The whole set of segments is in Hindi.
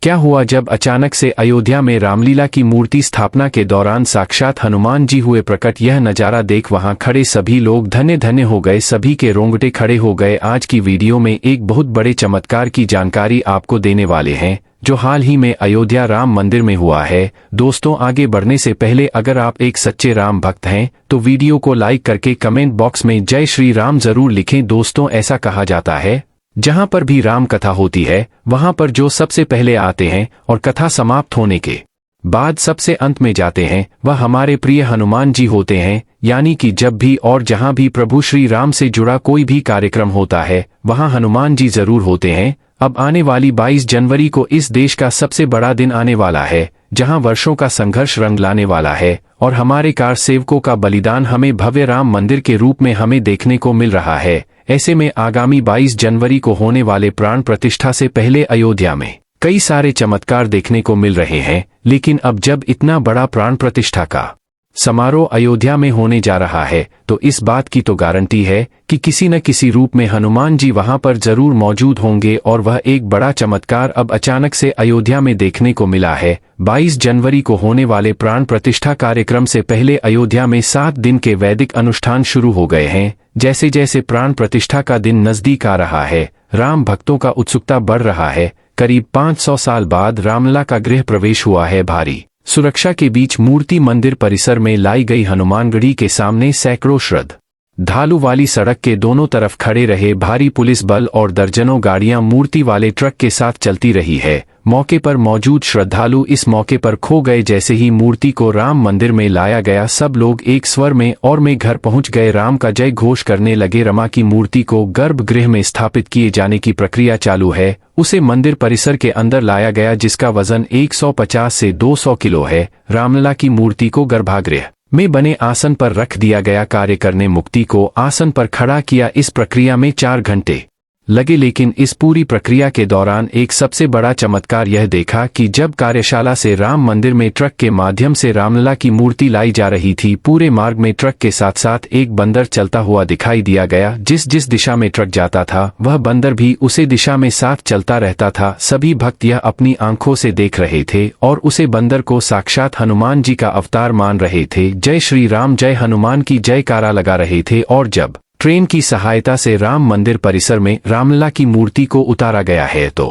क्या हुआ जब अचानक से अयोध्या में रामलीला की मूर्ति स्थापना के दौरान साक्षात हनुमान जी हुए प्रकट। यह नज़ारा देख वहां खड़े सभी लोग धन्य धन्य हो गए, सभी के रोंगटे खड़े हो गए। आज की वीडियो में एक बहुत बड़े चमत्कार की जानकारी आपको देने वाले हैं जो हाल ही में अयोध्या राम मंदिर में हुआ है। दोस्तों, आगे बढ़ने से पहले अगर आप एक सच्चे राम भक्त हैं तो वीडियो को लाइक करके कमेंट बॉक्स में जय श्री राम जरूर लिखें। दोस्तों, ऐसा कहा जाता है जहां पर भी राम कथा होती है वहां पर जो सबसे पहले आते हैं और कथा समाप्त होने के बाद सबसे अंत में जाते हैं वह हमारे प्रिय हनुमान जी होते हैं। यानी कि जब भी और जहां भी प्रभु श्री राम से जुड़ा कोई भी कार्यक्रम होता है वहां हनुमान जी जरूर होते हैं। अब आने वाली 22 जनवरी को इस देश का सबसे बड़ा दिन आने वाला है जहां वर्षों का संघर्ष रंग लाने वाला है और हमारे कार सेवकों का बलिदान हमें भव्य राम मंदिर के रूप में हमें देखने को मिल रहा है। ऐसे में आगामी 22 जनवरी को होने वाले प्राण प्रतिष्ठा से पहले अयोध्या में कई सारे चमत्कार देखने को मिल रहे हैं। लेकिन अब जब इतना बड़ा प्राण प्रतिष्ठा का समारोह अयोध्या में होने जा रहा है तो इस बात की तो गारंटी है कि किसी न किसी रूप में हनुमान जी वहां पर जरूर मौजूद होंगे और वह एक बड़ा चमत्कार अब अचानक से अयोध्या में देखने को मिला है। 22 जनवरी को होने वाले प्राण प्रतिष्ठा कार्यक्रम से पहले अयोध्या में 7 दिन के वैदिक अनुष्ठान शुरू हो गए हैं। जैसे जैसे प्राण प्रतिष्ठा का दिन नजदीक आ रहा है राम भक्तों का उत्सुकता बढ़ रहा है। करीब 500 साल बाद रामलला का गृह प्रवेश हुआ है। भारी सुरक्षा के बीच मूर्ति मंदिर परिसर में लाई गई हनुमानगढ़ी के सामने सैकड़ों श्रद्धालु वाली सड़क के दोनों तरफ खड़े रहे। भारी पुलिस बल और दर्जनों गाड़ियां मूर्ति वाले ट्रक के साथ चलती रही है। मौके पर मौजूद श्रद्धालु इस मौके पर खो गए। जैसे ही मूर्ति को राम मंदिर में लाया गया सब लोग एक स्वर में और में घर पहुंच गए, राम का जय घोष करने लगे। रमा की मूर्ति को गर्भगृह में स्थापित किए जाने की प्रक्रिया चालू है। उसे मंदिर परिसर के अंदर लाया गया जिसका वजन 150 से 200 किलो है। रामलला की मूर्ति को गर्भगृह में बने आसन पर रख दिया गया। कार्य करने मुक्ति को आसन पर खड़ा किया। इस प्रक्रिया में 4 घंटे लगे। लेकिन इस पूरी प्रक्रिया के दौरान एक सबसे बड़ा चमत्कार यह देखा कि जब कार्यशाला से राम मंदिर में ट्रक के माध्यम से रामलला की मूर्ति लाई जा रही थी पूरे मार्ग में ट्रक के साथ साथ एक बंदर चलता हुआ दिखाई दिया गया। जिस जिस दिशा में ट्रक जाता था वह बंदर भी उसी दिशा में साथ चलता रहता था। सभी भक्त यह अपनी आंखों से देख रहे थे और उसे बंदर को साक्षात हनुमान जी का अवतार मान रहे थे। जय श्री राम जय हनुमान की जयकारा लगा रहे थे। और जब ट्रेन की सहायता से राम मंदिर परिसर में रामलला की मूर्ति को उतारा गया है तो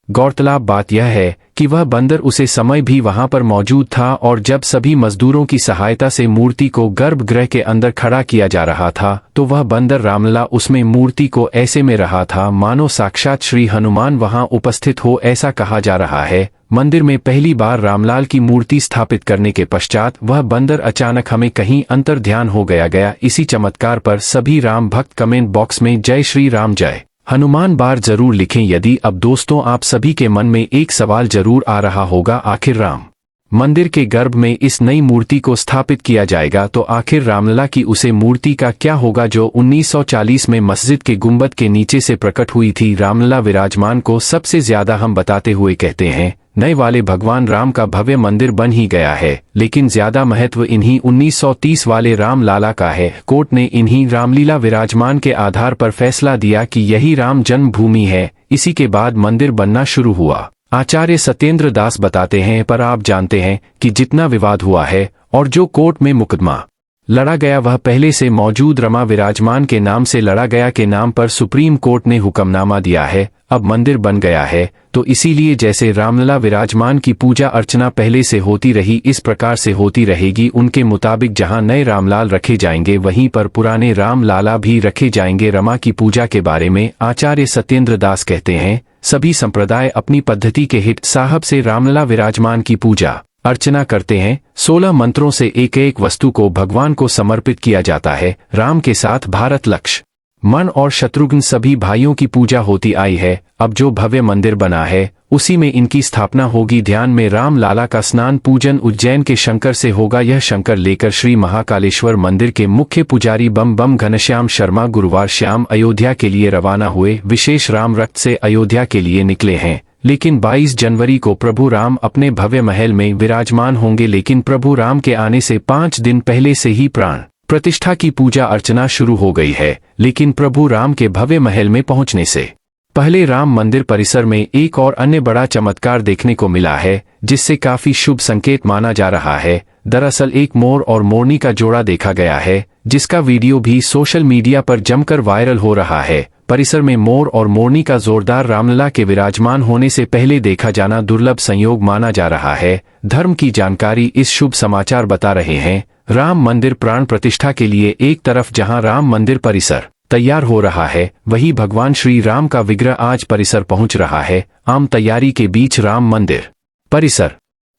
गौरतलब बात यह है कि वह बंदर उसे समय भी वहां पर मौजूद था। और जब सभी मजदूरों की सहायता से मूर्ति को गर्भगृह के अंदर खड़ा किया जा रहा था तो वह बंदर रामलला उसमें मूर्ति को ऐसे में रहा था मानो साक्षात श्री हनुमान वहां उपस्थित हो। ऐसा कहा जा रहा है मंदिर में पहली बार रामलाल की मूर्ति स्थापित करने के पश्चात वह बंदर अचानक हमें कहीं अंतर ध्यान हो गया। इसी चमत्कार पर सभी राम भक्त कमेंट बॉक्स में जय श्री राम जय हनुमान बार जरूर लिखें। यदि अब दोस्तों आप सभी के मन में एक सवाल जरूर आ रहा होगा, आखिर राम मंदिर के गर्भ में इस नई मूर्ति को स्थापित किया जाएगा तो आखिर रामलला की उसे मूर्ति का क्या होगा जो 1940 में मस्जिद के गुंबद के नीचे से प्रकट हुई थी। रामलला विराजमान को सबसे ज्यादा हम बताते हुए कहते हैं नए वाले भगवान राम का भव्य मंदिर बन ही गया है, लेकिन ज्यादा महत्व इन्हीं 1930 वाले रामलला का है। कोर्ट ने इन्हीं रामलीला विराजमान के आधार पर फैसला दिया कि यही राम जन्मभूमि है। इसी के बाद मंदिर बनना शुरू हुआ। आचार्य सत्येंद्र दास बताते हैं पर आप जानते हैं कि जितना विवाद हुआ है और जो कोर्ट में मुकदमा लड़ा गया वह पहले से मौजूद रमा विराजमान के नाम से लड़ा गया के नाम पर सुप्रीम कोर्ट ने हुक्मनामा दिया है। अब मंदिर बन गया है तो इसीलिए जैसे रामलला विराजमान की पूजा अर्चना पहले से होती रही इस प्रकार से होती रहेगी। उनके मुताबिक जहां नए रामलाल रखे जाएंगे वहीं पर पुराने रामलाला भी रखे जाएंगे। रमा की पूजा के बारे में आचार्य सत्येंद्र दास कहते हैं सभी संप्रदाय अपनी पद्धति के हित साहब से रामलला विराजमान की पूजा अर्चना करते हैं। 16 मंत्रों से एक एक वस्तु को भगवान को समर्पित किया जाता है। राम के साथ भारत लक्ष्मण और शत्रुघ्न सभी भाइयों की पूजा होती आई है। अब जो भव्य मंदिर बना है उसी में इनकी स्थापना होगी। ध्यान में रामलला का स्नान पूजन उज्जैन के शंकर से होगा। यह शंकर लेकर श्री महाकालेश्वर मंदिर के मुख्य पुजारी बम बम घनश्याम शर्मा गुरुवार शाम अयोध्या के लिए रवाना हुए। विशेष राम रक्त से अयोध्या के लिए निकले हैं। लेकिन 22 जनवरी को प्रभु राम अपने भव्य महल में विराजमान होंगे। लेकिन प्रभु राम के आने से 5 दिन पहले से ही प्राण प्रतिष्ठा की पूजा अर्चना शुरू हो गई है। लेकिन प्रभु राम के भव्य महल में पहुंचने से पहले राम मंदिर परिसर में एक और अन्य बड़ा चमत्कार देखने को मिला है, जिससे काफी शुभ संकेत माना जा रहा है। दरअसल एक मोर और मोरनी का जोड़ा देखा गया है, जिसका वीडियो भी सोशल मीडिया पर जमकर वायरल हो रहा है। परिसर में मोर और मोरनी का जोरदार रामलला के विराजमान होने से पहले देखा जाना दुर्लभ संयोग माना जा रहा है। धर्म की जानकारी इस शुभ समाचार बता रहे हैं। राम मंदिर प्राण प्रतिष्ठा के लिए एक तरफ जहां राम मंदिर परिसर तैयार हो रहा है, वहीं भगवान श्री राम का विग्रह आज परिसर पहुंच रहा है। आम तैयारी के बीच राम मंदिर परिसर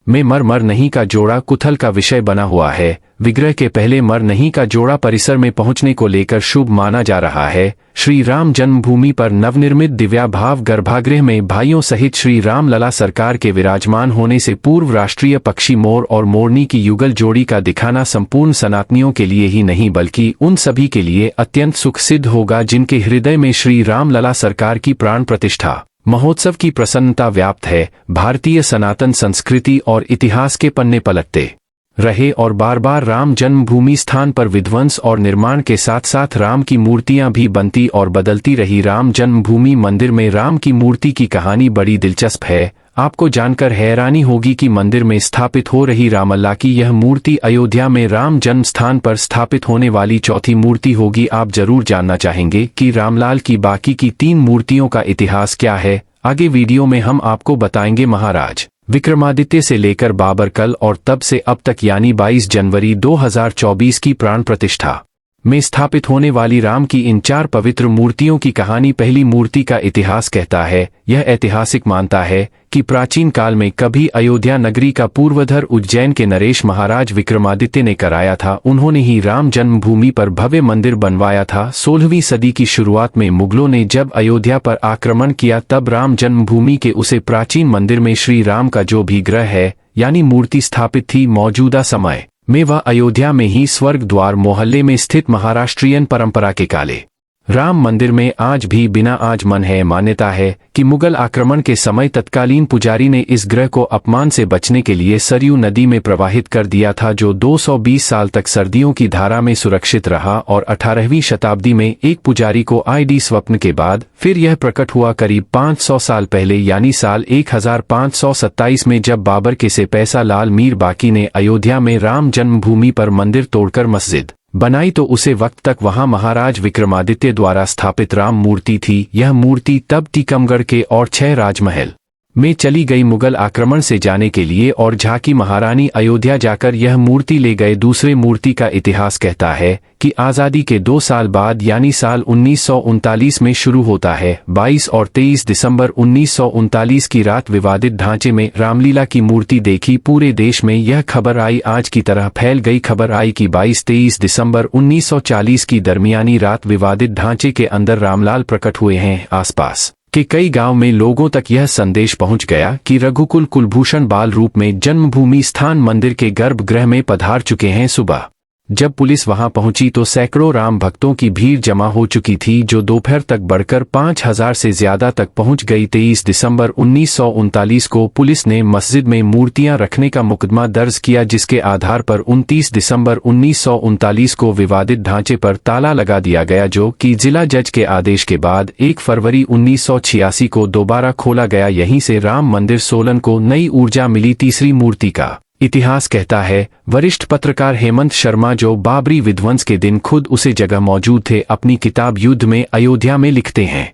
में मर नहीं का जोड़ा कुतूहल का विषय बना हुआ है। विग्रह के पहले मर नहीं का जोड़ा परिसर में पहुंचने को लेकर शुभ माना जा रहा है। श्री राम जन्मभूमि पर नवनिर्मित दिव्याभाव गर्भागृह में भाइयों सहित श्री राम लला सरकार के विराजमान होने से पूर्व राष्ट्रीय पक्षी मोर और मोरनी की युगल जोड़ी का दिखाना संपूर्ण सनातनियों के लिए ही नहीं बल्कि उन सभी के लिए अत्यंत सुख सिद्ध होगा जिनके हृदय में श्री राम लला सरकार की प्राण प्रतिष्ठा महोत्सव की प्रसन्नता व्याप्त है। भारतीय सनातन संस्कृति और इतिहास के पन्ने पलटते रहे और बार बार राम जन्मभूमि स्थान पर विध्वंस और निर्माण के साथ साथ राम की मूर्तियां भी बनती और बदलती रही। राम जन्मभूमि मंदिर में राम की मूर्ति की कहानी बड़ी दिलचस्प है। आपको जानकर हैरानी होगी कि मंदिर में स्थापित हो रही रामलला की यह मूर्ति अयोध्या में राम जन्म स्थान पर स्थापित होने वाली चौथी मूर्ति होगी। आप जरूर जानना चाहेंगे कि रामलाल की बाकी की 3 मूर्तियों का इतिहास क्या है। आगे वीडियो में हम आपको बताएंगे। महाराज विक्रमादित्य से लेकर बाबर कल और तब से अब तक यानी 22 जनवरी 2024 की प्राण प्रतिष्ठा में स्थापित होने वाली राम की इन 4 पवित्र मूर्तियों की कहानी। पहली मूर्ति का इतिहास कहता है, यह ऐतिहासिक मानता है कि प्राचीन काल में कभी अयोध्या नगरी का पूर्वधर उज्जैन के नरेश महाराज विक्रमादित्य ने कराया था। उन्होंने ही राम जन्मभूमि पर भव्य मंदिर बनवाया था। 16वीं सदी की शुरुआत में मुगलों ने जब अयोध्या पर आक्रमण किया तब राम जन्मभूमि के उसे प्राचीन मंदिर में श्री राम का जो भी ग्रह है यानी मूर्ति स्थापित थी। मौजूदा समय में वह अयोध्या में ही स्वर्ग द्वार मोहल्ले में स्थित महाराष्ट्रियन परंपरा के काले राम मंदिर में आज भी बिना आजमन है। मान्यता है कि मुगल आक्रमण के समय तत्कालीन पुजारी ने इस ग्रह को अपमान से बचने के लिए सरयू नदी में प्रवाहित कर दिया था, जो 220 साल तक सर्दियों की धारा में सुरक्षित रहा और 18वीं शताब्दी में एक पुजारी को आईडी स्वप्न के बाद फिर यह प्रकट हुआ करीब 500 साल पहले यानी साल 1527 में जब बाबर के से पैसा लाल मीर बाकी ने अयोध्या में राम जन्मभूमि पर मंदिर तोड़कर मस्जिद बनाई तो उसे वक्त तक वहां महाराज विक्रमादित्य द्वारा स्थापित राम मूर्ति थी। यह मूर्ति तब टीकमगढ़ के और 6 राजमहल में चली गई। मुगल आक्रमण से जाने के लिए और झांकी महारानी अयोध्या जाकर यह मूर्ति ले गए। दूसरे मूर्ति का इतिहास कहता है कि आज़ादी के 2 साल बाद यानी साल 1939 में शुरू होता है। 22 और 23 दिसंबर 1939 की रात विवादित ढांचे में रामलीला की मूर्ति देखी। पूरे देश में यह खबर आई, आज की तरह फैल गई। खबर आई कि 22-23 दिसंबर 1940 की दरमियानी रात विवादित ढांचे के अंदर रामलाल प्रकट हुए हैं। आसपास के कई गांव में लोगों तक यह संदेश पहुंच गया कि रघुकुल कुलभूषण बाल रूप में जन्मभूमि स्थान मंदिर के गर्भगृह में पधार चुके हैं। सुबह जब पुलिस वहां पहुंची तो सैकड़ों राम भक्तों की भीड़ जमा हो चुकी थी, जो दोपहर तक बढ़कर 5000 से ज्यादा तक पहुंच गई। 23 दिसंबर 1939 को पुलिस ने मस्जिद में मूर्तियां रखने का मुकदमा दर्ज किया, जिसके आधार पर 29 दिसंबर 1939 को विवादित ढांचे पर ताला लगा दिया गया, जो कि जिला जज के आदेश के बाद 1 फरवरी 1986 को दोबारा खोला गया। यहीं से राम मंदिर सोलन को नई ऊर्जा मिली। तीसरी मूर्ति का इतिहास कहता है, वरिष्ठ पत्रकार हेमंत शर्मा जो बाबरी विध्वंस के दिन खुद उसे जगह मौजूद थे, अपनी किताब युद्ध में अयोध्या में लिखते हैं,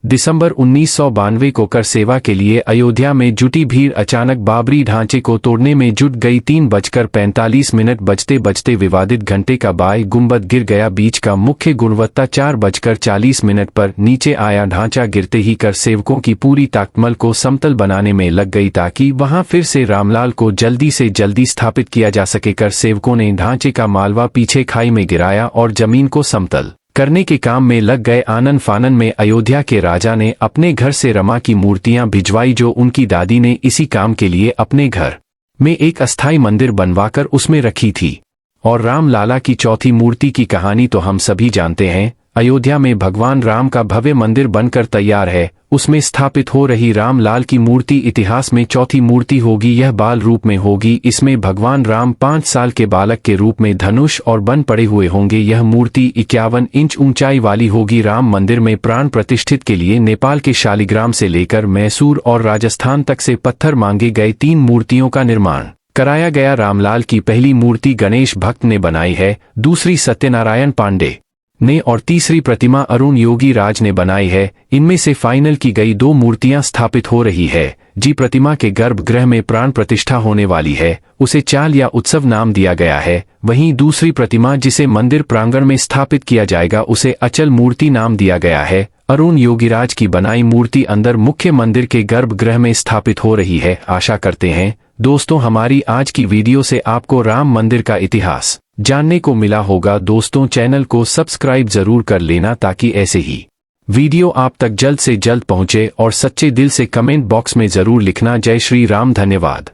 दिसंबर 1992 को कर सेवा के लिए अयोध्या में जुटी भीड़ अचानक बाबरी ढांचे को तोड़ने में जुट गई। 3:45 बजते बजते विवादित घंटे का बाय गुंबद गिर गया। बीच का मुख्य गुणवत्ता 4:40 पर नीचे आया। ढांचा गिरते ही कर सेवकों की पूरी ताकतमल को समतल बनाने में लग गई ताकि वहां फिर से रामलाल को जल्दी से जल्दी स्थापित किया जा सके। कर सेवकों ने ढांचे का मालवा पीछे खाई में गिराया और जमीन को समतल करने के काम में लग गए। आनन फानन में अयोध्या के राजा ने अपने घर से रमा की मूर्तियां भिजवाई, जो उनकी दादी ने इसी काम के लिए अपने घर में एक अस्थायी मंदिर बनवाकर उसमें रखी थी। और राम लाला की चौथी मूर्ति की कहानी तो हम सभी जानते हैं। अयोध्या में भगवान राम का भव्य मंदिर बनकर तैयार है। उसमें स्थापित हो रही रामलाल की मूर्ति इतिहास में चौथी मूर्ति होगी। यह बाल रूप में होगी। इसमें भगवान राम 5 साल के बालक के रूप में धनुष और बन पड़े हुए होंगे। यह मूर्ति 51 इंच ऊंचाई वाली होगी। राम मंदिर में प्राण प्रतिष्ठित के लिए नेपाल के शालिग्राम से लेकर मैसूर और राजस्थान तक से पत्थर मांगे गए 3 मूर्तियों का निर्माण कराया गया। रामलाल की पहली मूर्ति गणेश भक्त ने बनाई है, दूसरी सत्यनारायण पांडे ने और तीसरी प्रतिमा अरुण योगी राज ने बनाई है। इनमें से फाइनल की गई 2 मूर्तियां स्थापित हो रही है। जी प्रतिमा के गर्भगृह में प्राण प्रतिष्ठा होने वाली है, उसे चाल या उत्सव नाम दिया गया है। वहीं दूसरी प्रतिमा जिसे मंदिर प्रांगण में स्थापित किया जाएगा उसे अचल मूर्ति नाम दिया गया है। अरुण योगीराज की बनाई मूर्ति अंदर मुख्य मंदिर के गर्भगृह में स्थापित हो रही है। आशा करते हैं दोस्तों हमारी आज की वीडियो से आपको राम मंदिर का इतिहास जानने को मिला होगा। दोस्तों चैनल को सब्सक्राइब जरूर कर लेना ताकि ऐसे ही वीडियो आप तक जल्द से जल्द पहुंचे और सच्चे दिल से कमेंट बॉक्स में जरूर लिखना जय श्री राम। धन्यवाद।